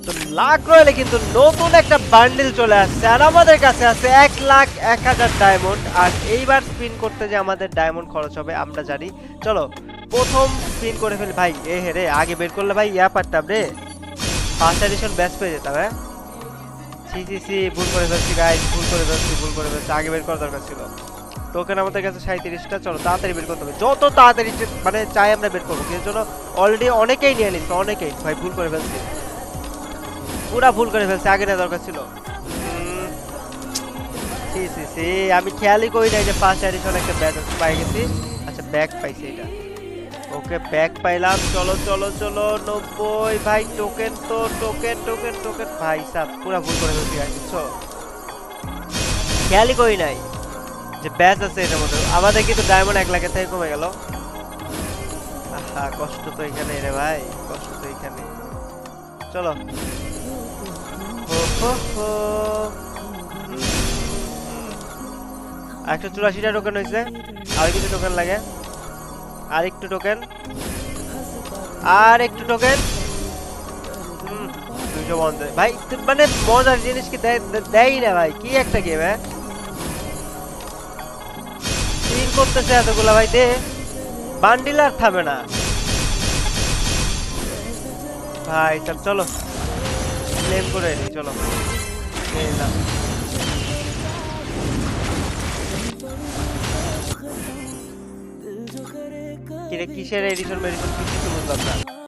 তো লাখ রয়েলে কিন্তু নতুন একটা বান্ডেল চলে আসছে আর আমাদের কাছে আছে 1,01,000 ডায়মন্ড। আর এইবার স্পিন করতে যে আমাদের ডায়মন্ড খরচ হবে আমরা জানি। চলো প্রথম স্পিন করে ফেলি ভাই। এ হে রে, আগে বের করলে ভাই ইয়া পারতাম রে, ফার্স্ট এডিশন ব্যাচ পেয়ে যেতাম। হ্যাঁ সি সি সি, ভুল করে ফেলছি গাইস, ভুল করে ফেলছি, আগে বের করার দরকার ছিল। টোকেন আমাদের কাছে 37টা। চলো তাড়াতাড়ি বের করতে হবে, যত তাড়াতাড়ি মানে চাই আমরা বের করবো। এর জন্য অলরেডি অনেকেই নিয়ে নিচ্ছে, অনেকেই। ভাই ভুল করে ফেলছি, পুরা ভুল করে ফেলছি, আগে নেওয়া দরকার ছিল। সি সি সি, আমি খেয়ালই করি নাই যে ফার্স্ট এডিশন একটা ব্যাগ পাই গেছি। আচ্ছা ব্যাগ পাইছি এটা, ওকে ব্যাগ পাইলাম। চলো চলো চলো 90 ভাই। টোকেন তো টোকেন টোকেন টোকেন ভাই সাব, পুরা ভুল করে ফেলছি গাইস, বুঝছো? খেয়ালই করি নাই যে ব্যাচ আছে এটার মধ্যে। আমাদের কিন্তু ডায়মন্ড 1 লাখের থেকে কমে গেল। আহা কষ্ট তো এখানে রে ভাই, কষ্ট তো এখানে। চলো হো হো হো। আর 184টা টোকেন হয়েছে, আর কিছু টোকেন লাগে, আর একটু টোকেন, আর একটু টোকেন। 250 ভাই, মানে মজার জিনিস কি দেয় না ভাই, কি একটা গেম। হ্যাঁ স্পিন করতেছে এতগুলা ভাই, দে বান্ডিল আর থামে না ভাই। সব চলো ক্লেম করে নি, চলো নিয়ে নিলাম। কিরে কিসের এডিশন মেডিশন কিছু তো বুঝলাম না।